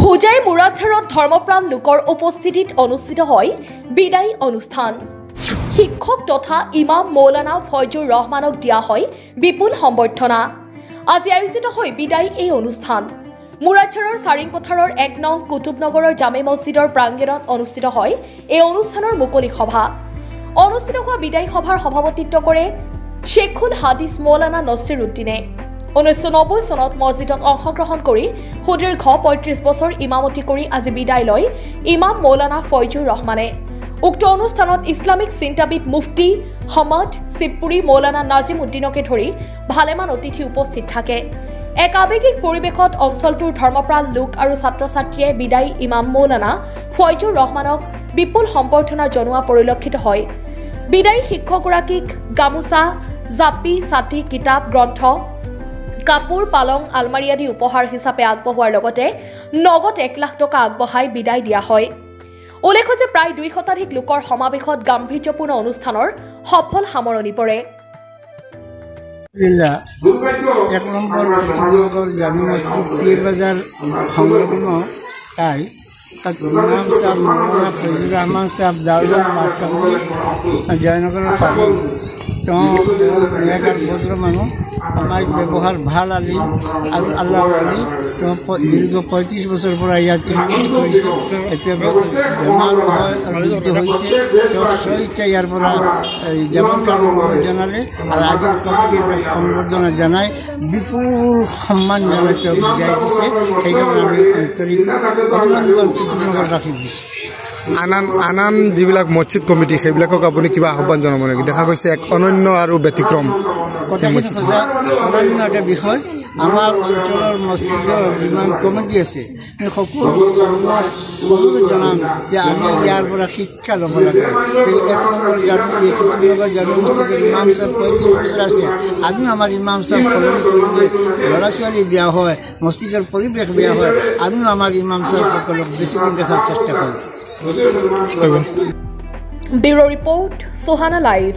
হোজাইৰ মুৰাদঝাৰত ধৰ্মপ্ৰাণ লোকৰ উপস্থিতিত অনুষ্ঠিত হয় বিদায়ী অনুষ্ঠান। শিক্ষক তথা ইমাম মৌলানা ফয়জুৰ ৰহমানক দিয়া হয় বিপুল সম্বৰ্ধনা। আজি আয়োজিত হয় বিদায়ী এই অনুষ্ঠান। মুৰাদঝাৰৰ চাৰিংপথাৰৰ ১ নং কুতুবনগৰৰ জামে মছজিদৰ প্ৰাংগণত অনুষ্ঠিত হয় এই অনুষ্ঠানৰ মুকলি সভা। অনুষ্ঠিত হোৱা বিদায়ী সভাৰ সভাপতিত্ব কৰে শেখুল হাদিছ মৌলানা নছিৰ উদ্দিনে। 1990 চনত মছজিদত অংশগ্ৰহণ কৰি সুদীৰ্ঘ ৩৫ বছৰ ইমামতি কৰি আজি বিদায় লয় ইমাম মৌলানা ফয়জুৰ ৰহমানে। উক্ত অনুষ্ঠানত ইছলামিক চিন্তাবিদ মুফতি হমদ শিবপুৰী মৌলানা নাজিম উদ্দিনকে ধৰি ভালেমান অতিথি উপস্থিত থাকে। এক আৱেগিক পৰিৱেশত অঞ্চলটোৰ ধৰ্মপ্ৰাণ লোক আৰু ছাত্ৰ ছাত্ৰীয়ে বিদায়ী ইমাম মৌলানা ফয়জুৰ ৰহমানক বিপুল সম্বৰ্ধনা জনোৱা পৰিলক্ষিত হয়। বিদায়ী শিক্ষকগৰাকীক গামোচা, জাপি, ছাতি, কিতাপ, গ্ৰন্থ, কাপোৰ, পালং, আলমাৰী আদি উপহাৰ হিচাপে আগবঢ়োৱাৰ লগতে নগদ 1 লাখ টকা আগবঢ়াই বিদায় দিয়া হয়। উল্লেখ্য যে প্ৰায় 2 শতাধিক লোকৰ সমাৱেশত গাম্ভীৰ্যপূৰ্ণ অনুষ্ঠানৰ সফল সামৰণি পৰে। 1 নম্বৰ কুতুবনগৰ জামে মছজিদ পীৰ বাজাৰ সংলগ্ন ঠাই তাত ইমাম সাহেব মৌলানা ফয়জুৰ ৰহমান সাহেব দাৰুল মাৰ্কাজী জয়নগৰৰ পানী এলেকাৰ ভদ্ৰ মানুহ, সামাজিক ব্যৱহাৰ ভাল আলিম আৰু আল্লাহ আলী। দীৰ্ঘ ৩৫ বছৰৰ পৰা ইয়াত ইমামতি কৰিছে। এতিয়া বেমাৰ হয় আৰু মৃত্যু হৈছে। এতিয়া ইয়াৰ পৰা জামান জনালে আৰু আজি কমিটিৰ সম্বৰ্ধনা জনাই বিপুল সন্মান জনাই তেওঁক বিদায় দিছে। সেইকাৰণে আমি আন্তৰিক অভিনন্দন কুতুবনগৰ ৰাখি দিছোঁ। আন যিবিলাক মছজিদ কমিটি সেইবিলাকক আপুনি কিবা আহ্বান জনাব নেকি? দেখা গৈছে এক অনন্য আৰু ব্যতিক্ৰম অনন্য এটা বিষয়। আমাৰ অঞ্চলৰ মছজিদৰ যিমান কমিটি আছে সেই সকলো জনাম যে আমি ইয়াৰ পৰা শিক্ষা ল'ব লাগে। এই 1 নম্বৰ কুতুবনগৰ জামে মছজিদৰ ইমাম সাহেব ৩৫ বছৰ আছে। আমিও আমাৰ ইমাম সাহেব সলনি কৰিবলৈ ল'ৰা ছোৱালী বিয়া হয়, মছজিদৰ পৰিৱেশ বেয়া হয়, আমিও আমাৰ ইমাম সাহেবসকলক বেছিদিন দেখাৰ চেষ্টা কৰোঁ। Bureau report, Sohana live.